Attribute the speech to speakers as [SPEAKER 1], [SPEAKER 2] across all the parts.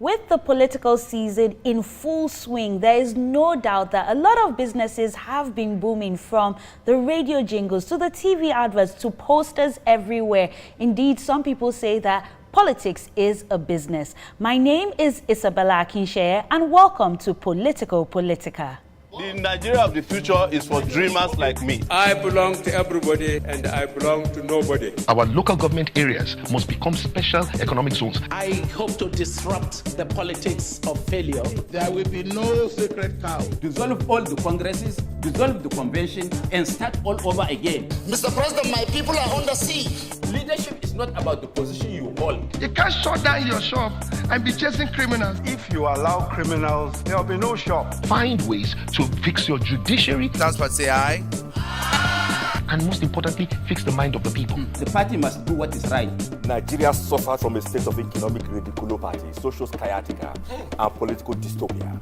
[SPEAKER 1] With the political season in full swing, there is no doubt that a lot of businesses have been booming, from the radio jingles to the TV adverts to posters everywhere. Indeed, some people say that politics is a business. My name is Isabella Akinseye, and welcome to Politico Politica.
[SPEAKER 2] The Nigeria of the future is for dreamers like me.
[SPEAKER 3] I belong to everybody and I belong to nobody.
[SPEAKER 4] Our local government areas must become special economic zones.
[SPEAKER 5] I hope to disrupt the politics of failure.
[SPEAKER 6] There will be no sacred cow.
[SPEAKER 7] Dissolve all the congresses, dissolve the convention, and start all over again.
[SPEAKER 8] Mr. President, my people are under siege.
[SPEAKER 7] Leadership is not about the position you hold.
[SPEAKER 9] You can't shut down your shop and be chasing criminals.
[SPEAKER 10] If you allow criminals, there will be no shop.
[SPEAKER 4] Find ways to fix your judiciary.
[SPEAKER 11] Transport say aye.
[SPEAKER 4] And most importantly, fix the mind of the people.
[SPEAKER 7] The party must do what is right.
[SPEAKER 12] Nigeria suffers from a state of economic radiculopathy, social sciatica, and political dystopia.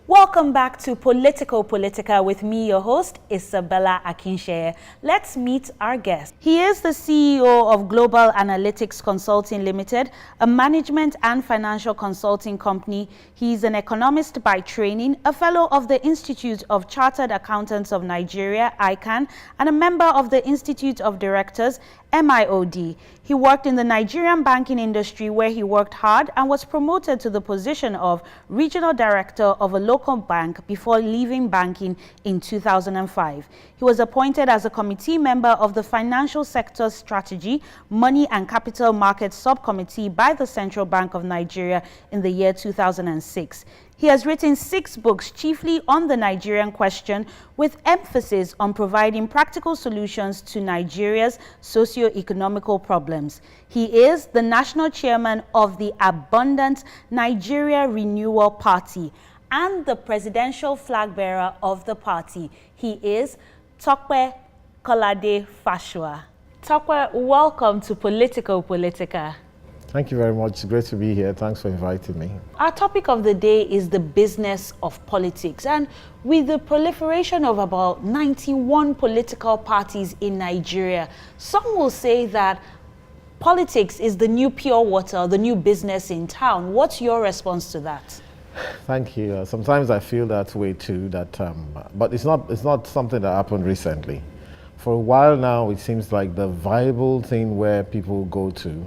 [SPEAKER 1] Welcome back to Politico Politica with me, your host, Isabella Akinseye. Let's meet our guest. He is the CEO of Global Analytics Consulting Limited, a management and financial consulting company. He's an economist by training, a fellow of the Institute of Chartered Accountants of Nigeria, ICAN, and a member of the Institute of Directors, MIOD. He worked in the Nigerian banking industry, where he worked hard and was promoted to the position of regional director of a local bank before leaving banking in 2005. He was appointed as a committee member of the Financial Sector Strategy, Money and Capital Markets Subcommittee by the Central Bank of Nigeria in the year 2006. He has written 6 books, chiefly on the Nigerian question, with emphasis on providing practical solutions to Nigeria's socio-economical problems. He is the national chairman of the Abundant Nigeria Renewal Party and the presidential flag bearer of the party. He is Tope Fasua. Tope, welcome to Politico Politica.
[SPEAKER 13] Thank you very much. It's great to be here. Thanks for inviting me.
[SPEAKER 1] Our topic of the day is the business of politics. And with the proliferation of about 91 political parties in Nigeria, some will say that politics is the new pure water, the new business in town. What's your response to that?
[SPEAKER 13] Thank you. Sometimes I feel that way too, but it's not something that happened recently. For a while now, it seems like the viable thing where people go to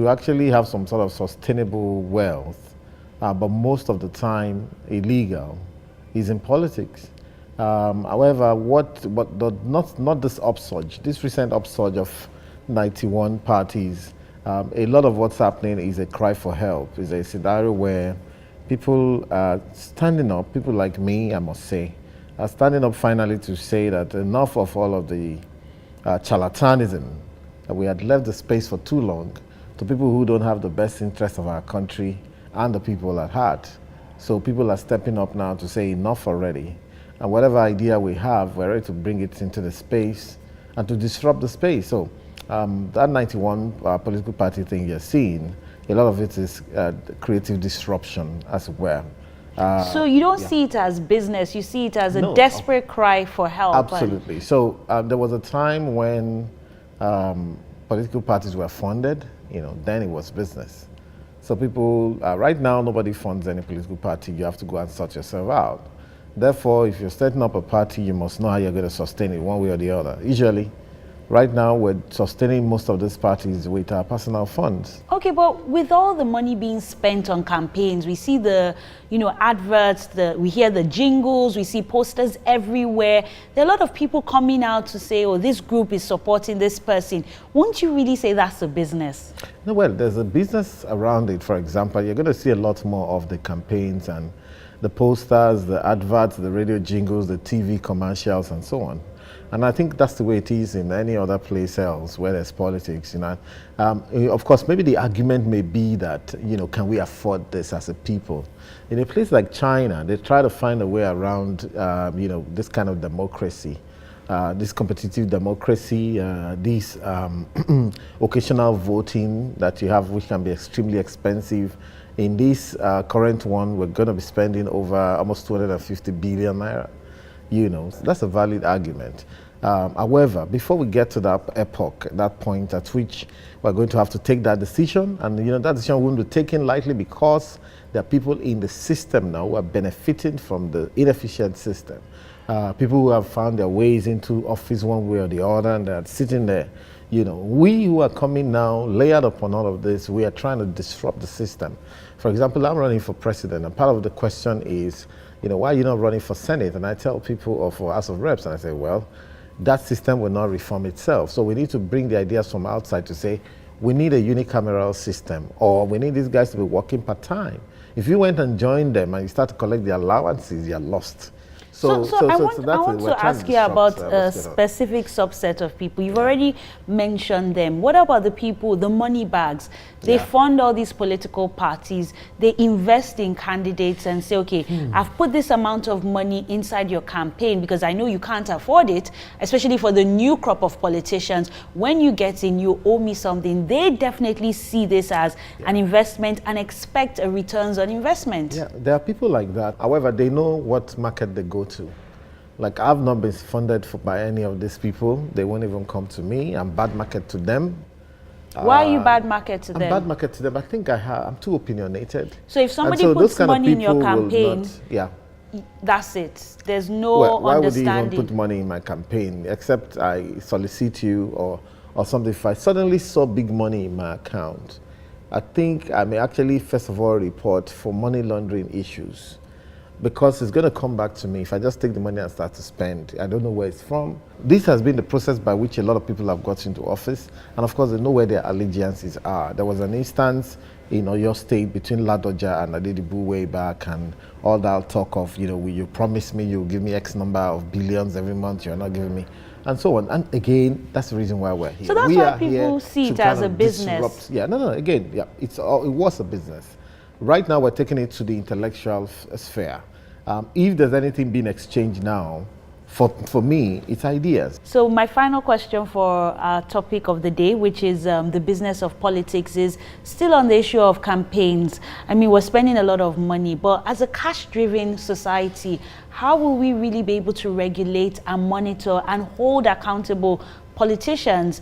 [SPEAKER 13] actually have some sort of sustainable wealth, but most of the time illegal, is in politics. However, not this upsurge, this recent upsurge of 91 parties. A lot of what's happening is a cry for help, is a scenario where people are standing up, people like me, I must say, are standing up finally to say that enough of all of the charlatanism, that we had left the space for too long to people who don't have the best interest of our country and the people at heart. So people are stepping up now to say enough already. And whatever idea we have, we're ready to bring it into the space and to disrupt the space. So that 91 political party thing you're seeing, a lot of it is creative disruption as well.
[SPEAKER 1] So you don't see it as business, you see it as a desperate cry for help.
[SPEAKER 13] Absolutely. So there was a time when political parties were funded, then it was business. So people, right now, nobody funds any political party. You have to go and sort yourself out. Therefore, if you're setting up a party, you must know how you're going to sustain it one way or the other. Usually, right now, we're sustaining most of these parties with our personal funds.
[SPEAKER 1] Okay, but with all the money being spent on campaigns, we see the, adverts, we hear the jingles, we see posters everywhere. There are a lot of people coming out to say, oh, this group is supporting this person. Won't you really say that's a business?
[SPEAKER 13] No, well, there's a business around it. For example, you're going to see a lot more of the campaigns and the posters, the adverts, the radio jingles, the TV commercials, and so on. And I think that's the way it is in any other place else where there's politics. Of course, maybe the argument may be that, can we afford this as a people? In a place like China, they try to find a way around, this kind of democracy, this competitive democracy, this occasional voting that you have, which can be extremely expensive. In this current one, we're going to be spending over almost 250 billion naira. That's a valid argument. However, before we get to that epoch, that point at which we're going to have to take that decision, and that decision won't be taken lightly because there are people in the system now who are benefiting from the inefficient system. People who have found their ways into office one way or the other, and they're sitting there. We who are coming now, layered upon all of this, we are trying to disrupt the system. For example, I'm running for president, and part of the question is, why are you not running for Senate? And I tell people, or for House of Reps, and I say, well, that system will not reform itself. So we need to bring the ideas from outside to say, we need a unicameral system, or we need these guys to be working part-time. If you went and joined them and you start to collect the allowances, you're lost.
[SPEAKER 1] So I want to ask you about a specific subset of people. You've already mentioned them. What about the people, the money bags? They fund all these political parties. They invest in candidates and say, okay, I've put this amount of money inside your campaign because I know you can't afford it, especially for the new crop of politicians. When you get in, you owe me something. They definitely see this as an investment and expect a returns on investment.
[SPEAKER 13] Yeah, there are people like that. However, they know what market they go to. Like, I've not been funded by any of these people. They won't even come to me. I'm bad market to them.
[SPEAKER 1] Why are you bad market to them?
[SPEAKER 13] I'm bad market to them. I think I'm too opinionated.
[SPEAKER 1] So if somebody puts money in your campaign, that's it. There's no understanding.
[SPEAKER 13] Why would you even put money in my campaign? Except I solicit you or something. If I suddenly saw big money in my account, I think I may actually first of all report for money laundering issues. Because it's going to come back to me if I just take the money and start to spend. I don't know where it's from. This has been the process by which a lot of people have got into office. And of course, they know where their allegiances are. There was an instance in Oyo State between Ladoja and Adedibu way back, and all that talk of, will you promise me you'll give me X number of billions every month, you're not giving me, and so on. And again, that's the reason why we're here.
[SPEAKER 1] So that's why people see it as a business.
[SPEAKER 13] It was a business. Right now, we're taking it to the intellectual sphere. If there's anything being exchanged now, for me, it's ideas.
[SPEAKER 1] So my final question for our topic of the day, which is the business of politics, is still on the issue of campaigns. I mean, we're spending a lot of money, but as a cash-driven society, how will we really be able to regulate and monitor and hold accountable politicians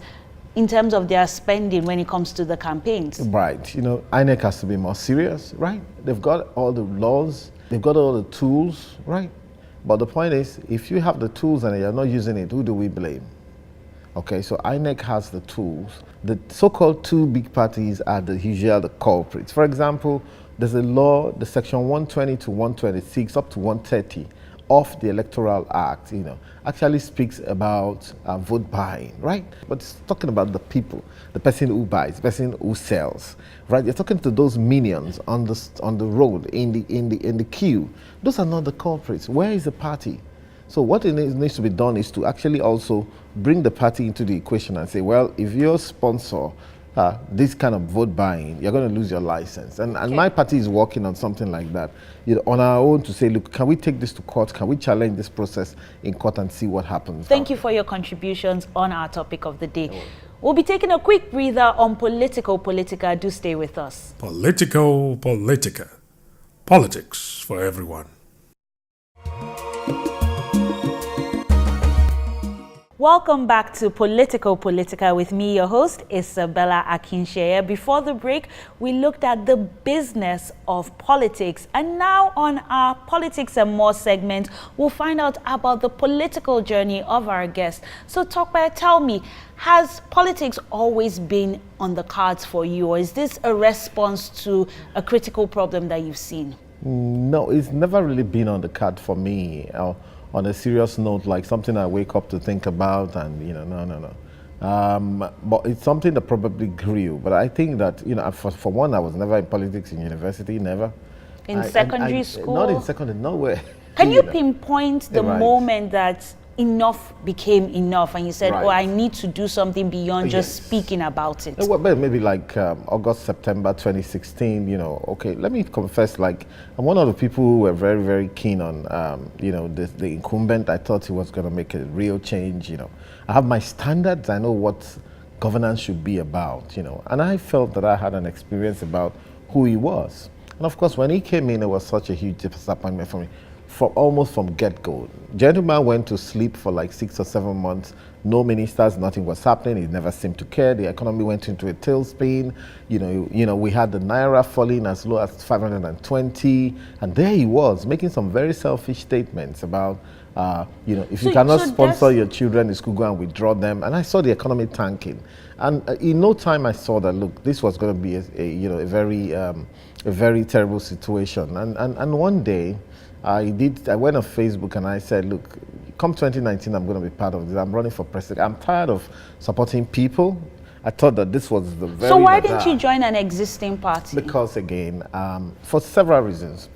[SPEAKER 1] in terms of their spending when it comes to the campaigns?
[SPEAKER 13] Right. INEC has to be more serious, right? They've got all the laws, they've got all the tools, right? But the point is, if you have the tools and you're not using it, who do we blame? Okay, so INEC has the tools. The so-called two big parties are the culprits. For example, there's a law, the section 120 to 126 up to 130 of the Electoral Act, actually speaks about vote buying, right? But it's talking about the people, the person who buys, the person who sells, right? You're talking to those minions on the road, in the queue. Those are not the culprits. Where is the party? So what needs to be done is to actually also bring the party into the equation and say, well, if your sponsor this kind of vote buying, you're going to lose your license. And my party is working on something like that, on our own, to say, look, can we take this to court? Can we challenge this process in court and see what happens?
[SPEAKER 1] Thank you for your contributions on our topic of the day. We'll be taking a quick breather on Politico Politica. Do stay with us.
[SPEAKER 11] Politico Politica. Politics for everyone.
[SPEAKER 1] Welcome back to Politico Politica with me, your host, Isabella Akinseye. Before the break, we looked at the business of politics. And now on our Politics and More segment, we'll find out about the political journey of our guest. So Tope, tell me, has politics always been on the cards for you, or is this a response to a critical problem that you've seen?
[SPEAKER 13] No, it's never really been on the card for me. On a serious note, like something I wake up to think about, and no. But it's something that probably grew. But I think that, for one, I was never in politics in university, never.
[SPEAKER 1] In secondary school?
[SPEAKER 13] Not in secondary, nowhere.
[SPEAKER 1] Can you pinpoint the moment that enough became enough and you said, oh, I need to do something beyond just speaking about it?
[SPEAKER 13] Well, maybe like August, September 2016, okay, let me confess, like, I'm one of the people who were very, very keen on, the incumbent. I thought he was going to make a real change, I have my standards. I know what governance should be about, and I felt that I had an experience about who he was. And of course, when he came in, it was such a huge disappointment for me. almost from get-go. Gentleman went to sleep for like 6 or 7 months. No ministers, nothing was happening. He never seemed to care. The economy went into a tailspin. You know, we had the naira falling as low as 520, and there he was making some very selfish statements about, if you cannot sponsor your children in school, go and withdraw them. And I saw the economy tanking, and in no time I saw that. Look, this was going to be a very terrible situation. And one day, I went on Facebook and I said, look, come 2019, I'm going to be part of this. I'm running for president. I'm tired of supporting people. I thought that this was the very...
[SPEAKER 1] So why didn't you join an existing party?
[SPEAKER 13] Because again, for several reasons.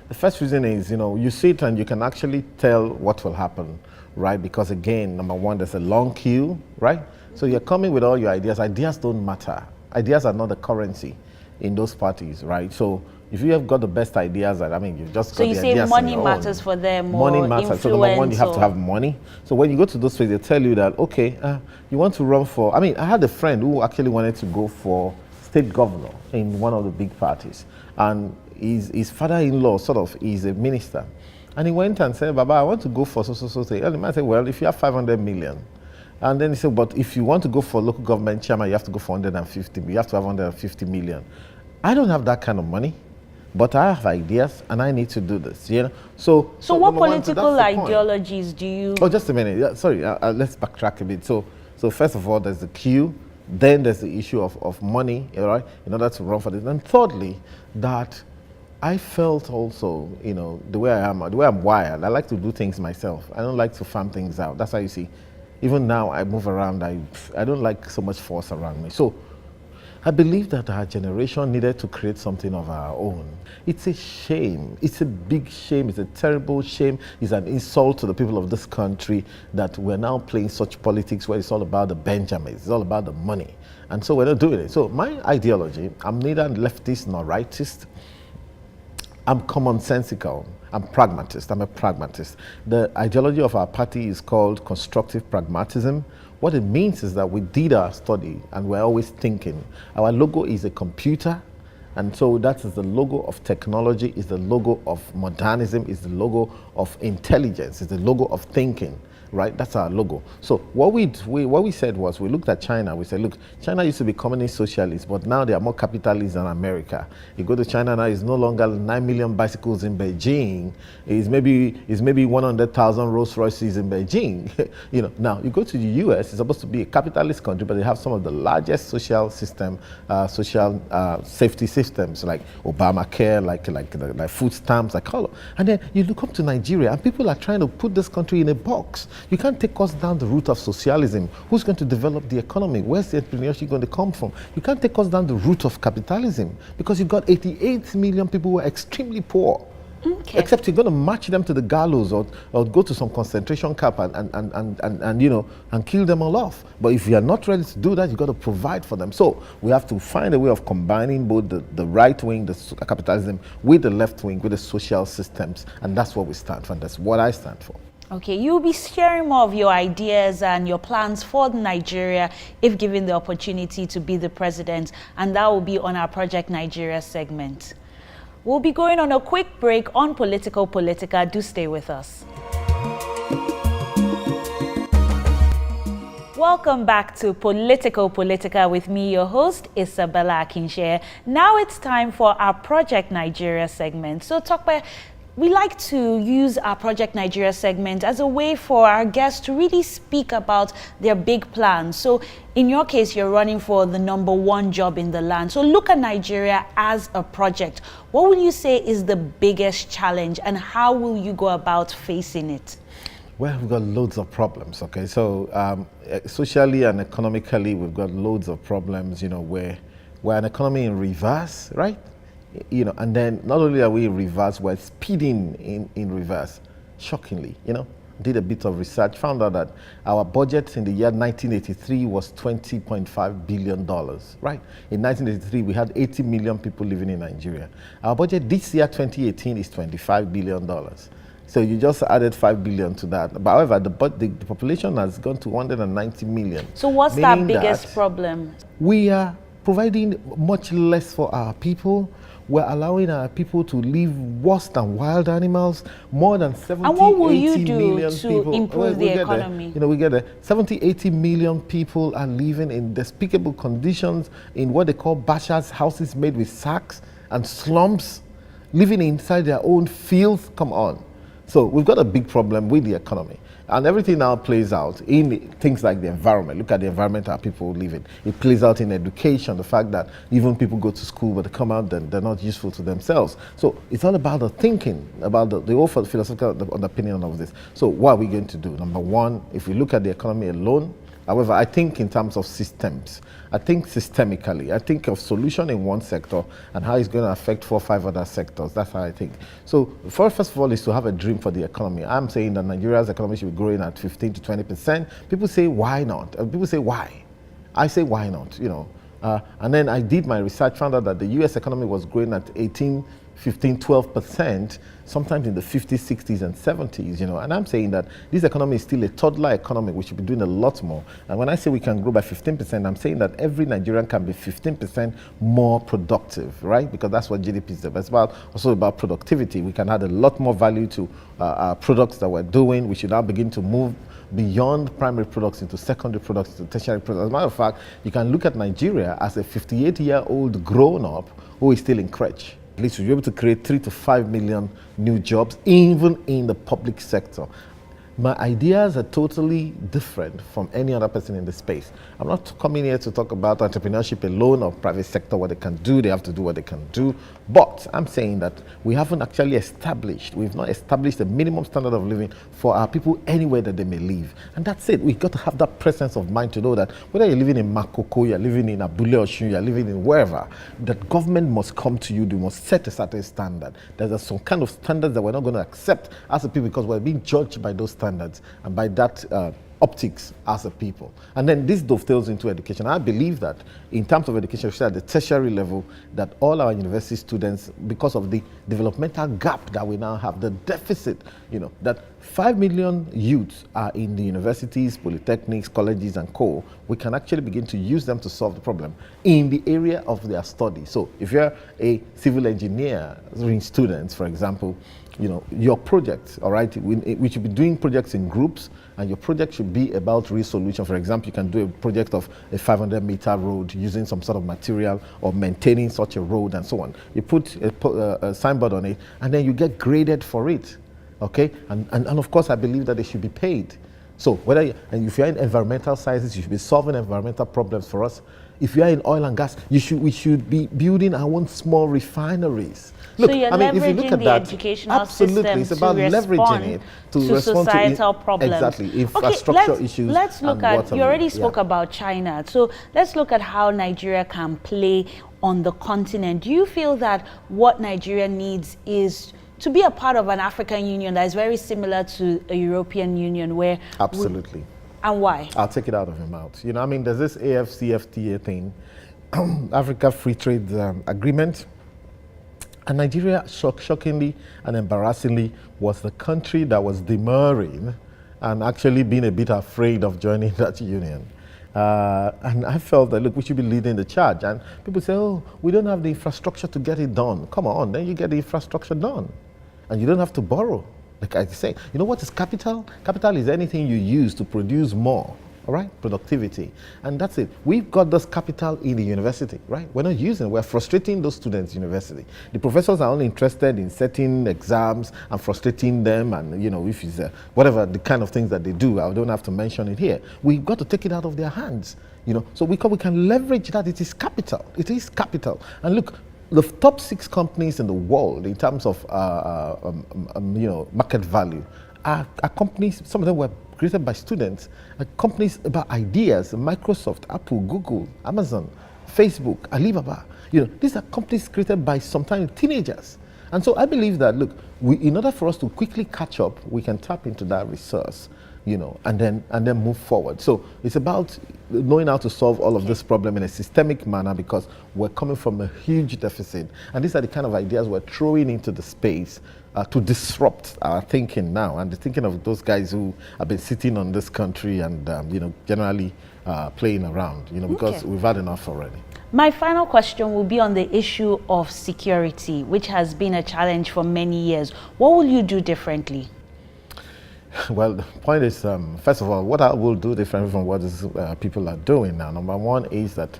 [SPEAKER 13] The first reason is, you sit and you can actually tell what will happen, right? Because again, number one, there's a long queue, right? So you're coming with all your ideas. Ideas don't matter. Ideas are not the currency in those parties, right? So if you have got the best ideas, you've just got the ideas. So you say
[SPEAKER 1] money matters for them, more
[SPEAKER 13] money matters. So number one, you have to have money. So when you go to those places, they tell you that, okay, you want to run for... I had a friend who actually wanted to go for state governor in one of the big parties. And his father-in-law is a minister. And he went and said, Baba, I want to go for so. And the man said, well, if you have 500 million. And then he said, but if you want to go for local government chairman, you have to go for 150. You have to have 150 million. I don't have that kind of money. But I have ideas, and I need to do this. So
[SPEAKER 1] what political ideologies do you?
[SPEAKER 13] Oh, just a minute. Yeah, sorry, let's backtrack a bit. So first of all, there's the queue. Then there's the issue of money, right? In order to run for this. And thirdly, that I felt also, the way I am, the way I'm wired. I like to do things myself. I don't like to farm things out. That's how you see. Even now, I move around. I don't like so much force around me. So I believe that our generation needed to create something of our own. It's a shame. It's a big shame. It's a terrible shame. It's an insult to the people of this country that we're now playing such politics where it's all about the Benjamins. It's all about the money. And so we're not doing it. So my ideology, I'm neither leftist nor rightist. I'm commonsensical. I'm pragmatist. I'm a pragmatist. The ideology of our party is called constructive pragmatism. What it means is that we did our study and we're always thinking. Our logo is a computer, and so that is the logo of technology, is the logo of modernism, is the logo of intelligence, is the logo of thinking. Right, that's our logo. So what we said was, we looked at China. We said, look, China used to be communist socialist, but now they are more capitalist than America. You go to China now, it's no longer 9 million bicycles in Beijing. It's maybe 100,000 Rolls Royces in Beijing. Now you go to the US. It's supposed to be a capitalist country, but they have some of the largest social safety systems, like Obamacare, like food stamps, like all. And then you look up to Nigeria, and people are trying to put this country in a box. You can't take us down the route of socialism. Who's going to develop the economy? Where's the entrepreneurship going to come from? You can't take us down the route of capitalism, because you've got 88 million people who are extremely poor. Okay. Except you're going to march them to the gallows or go to some concentration camp and kill them all off. But if you are not ready to do that, you've got to provide for them. So we have to find a way of combining both the right wing, the capitalism, with the left wing, with the social systems. And that's what we stand for. And that's what I stand for.
[SPEAKER 1] Okay, you'll be sharing more of your ideas and your plans for Nigeria if given the opportunity to be the president, and that will be on our Project Nigeria segment. We'll be going on a quick break on Politico Politica. Do stay with us. Welcome back to Politico Politica with me, your host, Isabella Akinseye. Now it's time for our Project Nigeria segment. So Tope, we like to use our Project Nigeria segment as a way for our guests to really speak about their big plans. So in your case, you're running for the #1 job in the land. So look at Nigeria as a project. What will you say is the biggest challenge, and how will you go about facing it?
[SPEAKER 13] Well, we've got loads of problems, okay? So socially and economically, we've got loads of problems, where we're an economy in reverse, right? And then not only are we in reverse, we're speeding in reverse, shockingly, Did a bit of research, found out that our budget in the year 1983 was $20.5 billion, right? In 1983, we had 80 million people living in Nigeria. Our budget this year, 2018, is $25 billion. So you just added 5 billion to that. But however, the population has gone to 190 million.
[SPEAKER 1] So what's that biggest problem?
[SPEAKER 13] We are providing much less for our people. We're allowing our people to live worse than wild animals. More than 70,
[SPEAKER 1] and what will
[SPEAKER 13] 80
[SPEAKER 1] you do
[SPEAKER 13] million
[SPEAKER 1] to
[SPEAKER 13] people,
[SPEAKER 1] improve the economy?
[SPEAKER 13] We get there. 70, 80 million people are living in despicable conditions in what they call bashas, houses made with sacks and slums, living inside their own fields. Come on. So we've got a big problem with the economy. And everything now plays out in things like the environment. Look at the environment that people live in. It plays out in education, the fact that even people go to school, but they come out, then they're not useful to themselves. So it's all about the thinking, about the whole philosophical underpinning of this. So what are we going to do? Number one, if we look at the economy alone, however, I think in terms of systems, I think systemically, I think of solution in one sector and how it's going to affect 4 or 5 other sectors. That's how I think. So first of all is to have a dream for the economy. I'm saying that Nigeria's economy should be growing at 15 to 20%. People say, why not? People say, why? I say, why not? And then I did my research, found out that the US economy was growing at 18, 15, 12%, sometimes in the 50s, 60s, and 70s, And I'm saying that this economy is still a toddler economy. We should be doing a lot more. And when I say we can grow by 15%, I'm saying that every Nigerian can be 15% more productive, right? Because that's what GDP is about. It's also about productivity. We can add a lot more value to our products that we're doing. We should now begin to move beyond primary products into secondary products, into tertiary products. As a matter of fact, you can look at Nigeria as a 58-year-old grown-up who is still in crèche. At least we'll be able to create 3 to 5 million new jobs, even in the public sector. My ideas are totally different from any other person in the space. I'm not coming here to talk about entrepreneurship alone or private sector, what they can do. They have to do what they can do. But I'm saying that we haven't actually we've not established a minimum standard of living for our people anywhere that they may live. And that's it. We've got to have that presence of mind to know that whether you're living in Makoko, you're living in Abule Osun, you're living in wherever, that government must come to you. They must set a certain standard. There's some kind of standards that we're not going to accept as a people because we're being judged by those standards and by that optics as a people. And then this dovetails into education. I believe that in terms of education, especially at the tertiary level, that all our university students, because of the developmental gap that we now have, the deficit, that 5 million youths are in the universities, polytechnics, colleges, and co. We can actually begin to use them to solve the problem in the area of their study. So if you're a civil engineering student, for example, your project, all right, we should be doing projects in groups, and your project should be about real solution. For example, you can do a project of a 500-meter road using some sort of material or maintaining such a road and so on. You put a signboard on it, and then you get graded for it, okay? And of course, I believe that they should be paid. So if you're in environmental sciences, you should be solving environmental problems for us. If you are in oil and gas, we should be building our own small refineries. Look,
[SPEAKER 1] so you're
[SPEAKER 13] if you look
[SPEAKER 1] leveraging
[SPEAKER 13] at
[SPEAKER 1] the
[SPEAKER 13] that,
[SPEAKER 1] educational
[SPEAKER 13] absolutely,
[SPEAKER 1] system
[SPEAKER 13] it's about leveraging it to respond
[SPEAKER 1] societal problems.
[SPEAKER 13] Exactly, infrastructure issues.
[SPEAKER 1] Let's look at, you already spoke about China, so let's look at how Nigeria can play on the continent. Do you feel that what Nigeria needs is to be a part of an African Union that is very similar to a European Union where...
[SPEAKER 13] Absolutely.
[SPEAKER 1] And why?
[SPEAKER 13] I'll take it out of your mouth. There's this AFCFTA thing, Africa Free Trade Agreement. And Nigeria, shockingly and embarrassingly, was the country that was demurring and actually being a bit afraid of joining that union. And I felt that, look, we should be leading the charge. And people say, oh, we don't have the infrastructure to get it done. Come on, then you get the infrastructure done. And you don't have to borrow. Like I say, you know what is capital? Capital is anything you use to produce more. All right, productivity. And that's it. We've got this capital in the university, right? We're not using it. We're frustrating those students in university. The professors are only interested in setting exams and frustrating them and, if it's whatever the kind of things that they do, I don't have to mention it here. We've got to take it out of their hands, so we can leverage that. It is capital. It is capital. And look, the top 6 companies in the world in terms of, market value are companies, some of them were created by students, companies about ideas, Microsoft, Apple, Google, Amazon, Facebook, Alibaba. These are companies created by sometimes teenagers. And so I believe that, look, in order for us to quickly catch up, we can tap into that resource, and then move forward. So it's about knowing how to solve all of this problem in a systemic manner because we're coming from a huge deficit. And these are the kind of ideas we're throwing into the space to disrupt our thinking now and the thinking of those guys who have been sitting on this country and, generally playing around, because we've had enough already.
[SPEAKER 1] My final question will be on the issue of security, which has been a challenge for many years. What will you do differently?
[SPEAKER 13] Well, the point is, first of all, what I will do differently from what people are doing now. Number one is that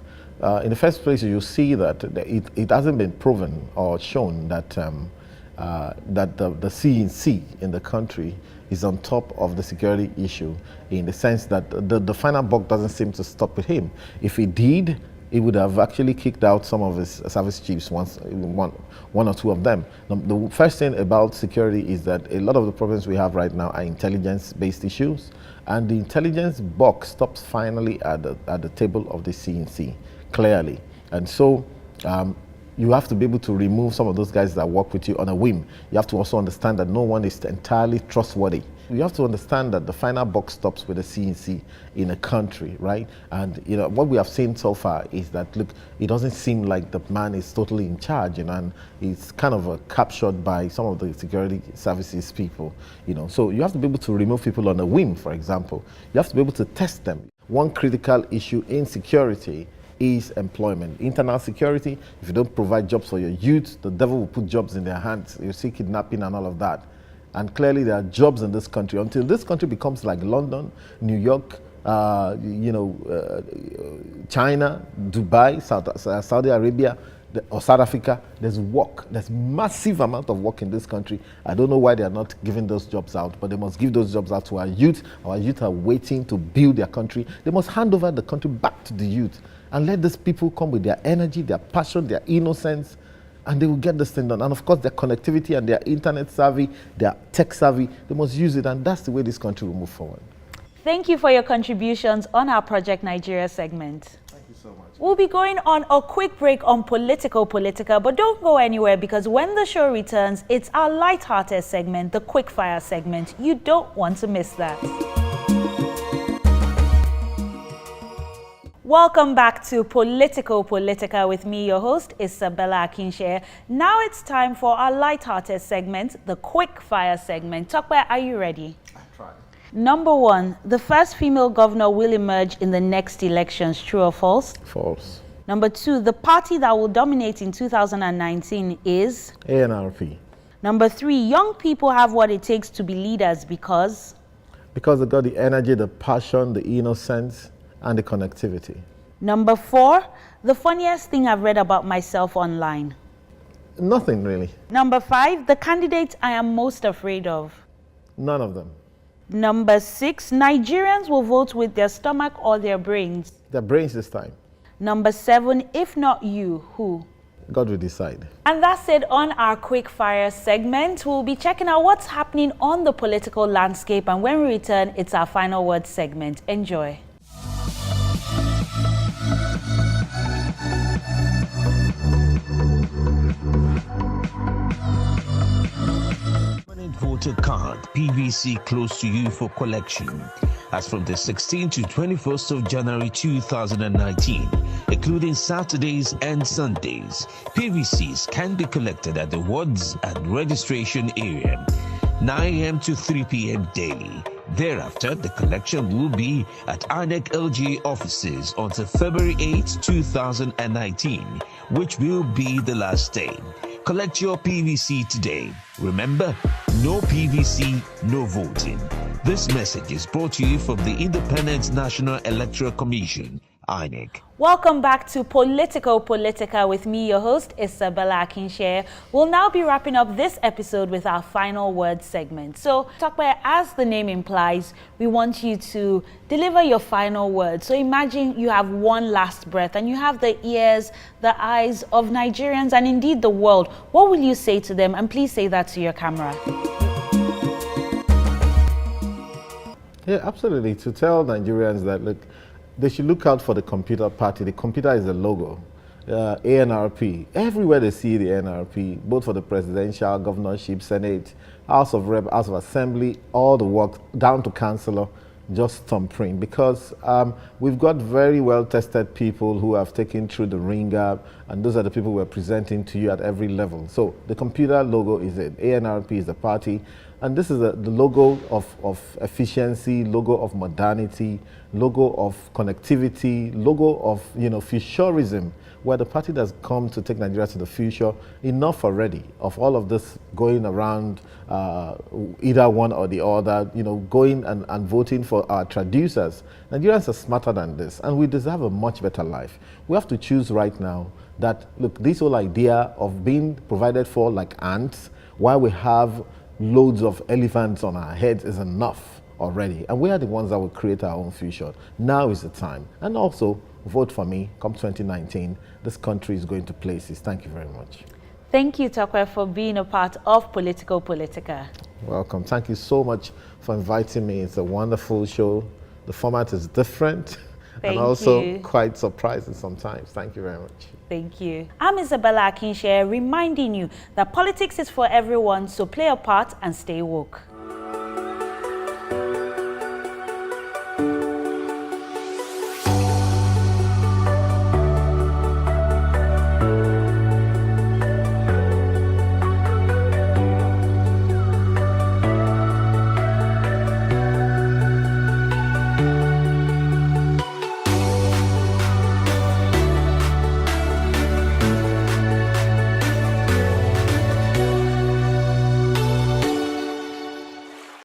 [SPEAKER 13] in the first place, you see that it hasn't been proven or shown that that the CNC in the country is on top of the security issue, in the sense that the final buck doesn't seem to stop with him. If he did, he would have actually kicked out some of his service chiefs, one or two of them. The first thing about security is that a lot of the problems we have right now are intelligence-based issues, and the intelligence box stops finally at the table of the CNC, clearly. And so you have to be able to remove some of those guys that work with you on a whim. You have to also understand that no one is entirely trustworthy. You have to understand that the final buck stops with the CNC in a country, right? And what we have seen so far is that, look, it doesn't seem like the man is totally in charge, and it's kind of captured by some of the security services people, So you have to be able to remove people on a whim, for example. You have to be able to test them. One critical issue in security is employment. Internal security, if you don't provide jobs for your youth, the devil will put jobs in their hands. You see kidnapping and all of that. And clearly there are jobs in this country. Until this country becomes like London, New York, China, Dubai, Saudi Arabia, or South Africa, there's work. There's massive amount of work in this country. I don't know why they are not giving those jobs out, but they must give those jobs out to our youth. Our youth are waiting to build their country. They must hand over the country back to the youth and let these people come with their energy, their passion, their innocence, and they will get this thing done. And of course, their connectivity and their internet savvy, their tech savvy, they must use it, and that's the way this country will move forward.
[SPEAKER 1] Thank you for your contributions on our Project Nigeria segment.
[SPEAKER 13] Thank you so much.
[SPEAKER 1] We'll be going on a quick break on Politico Politica, but don't go anywhere, because when the show returns, it's our light-hearted segment, the Quickfire segment. You don't want to miss that. Welcome back to Politico Politica with me, your host, Isabella Akinseye. Now it's time for our light-hearted segment, the Quickfire segment. Tope, are you ready?
[SPEAKER 13] I try.
[SPEAKER 1] Number one, the first female governor will emerge in the next elections, true or false?
[SPEAKER 13] False.
[SPEAKER 1] Number two, the party that will dominate in 2019 is?
[SPEAKER 13] ANRP.
[SPEAKER 1] Number three, young people have what it takes to be leaders because?
[SPEAKER 13] Because they got the energy, the passion, the innocence, and the connectivity.
[SPEAKER 1] Number four, the funniest thing I've read about myself online.
[SPEAKER 13] Nothing really.
[SPEAKER 1] Number five, the candidates I am most afraid of.
[SPEAKER 13] None of them.
[SPEAKER 1] Number six, Nigerians will vote with their stomach or their brains.
[SPEAKER 13] Their brains this time.
[SPEAKER 1] Number seven, if not you, who?
[SPEAKER 13] God will decide.
[SPEAKER 1] And that's it on our Quickfire segment. We'll be checking out what's happening on the political landscape, and when we return, it's our final word segment. Enjoy.
[SPEAKER 14] Voter card PVC close to you for collection. As from the 16th to 21st of January 2019, including Saturdays and Sundays, PVCs can be collected at the wards and registration area, 9 a.m. to 3 p.m. daily. Thereafter, the collection will be at ANRP LG offices until February 8, 2019, which will be the last day. Collect your PVC today. Remember, no PVC, no voting. This message is brought to you from the Independent National Electoral Commission, INEC.
[SPEAKER 1] Welcome back to Politico Politica with me, your host, Isabella Akinseye. We'll now be wrapping up this episode with our final word segment. So, Tope, as the name implies, we want you to deliver your final word. So imagine you have one last breath and you have the ears, the eyes of Nigerians and indeed the world. What will you say to them? And please say that to your camera.
[SPEAKER 13] Yeah, absolutely. To tell Nigerians that, look, they should look out for the computer party. The computer is the logo. ANRP. Everywhere they see the ANRP, both for the presidential, governorship, Senate, House of Rep, House of Assembly, all the work, down to councillor, just thumbprint. Because we've got very well-tested people who have taken through the ringer, and those are the people we're presenting to you at every level. So the computer logo is it. ANRP is the party. And this is the logo of efficiency, logo of modernity, logo of connectivity, logo of, futurism, where the party that's come to take Nigeria to the future, enough already of all of this going around either one or the other, going and voting for our traducers. Nigerians are smarter than this, and we deserve a much better life. We have to choose right now that, look, this whole idea of being provided for like ants, while we have loads of elephants on our heads, is enough already. And we are the ones that will create our own future. Now is the time. And also, vote for me. Come 2019, this country is going to places. Thank you very much.
[SPEAKER 1] Thank you, Tope, for being a part of Politico Politica.
[SPEAKER 13] Welcome. Thank you so much for inviting me. It's a wonderful show. The format is different and also quite surprising sometimes. Thank you very much.
[SPEAKER 1] Thank you. I'm Isabella Akinseye, reminding you that politics is for everyone, so play a part and stay woke.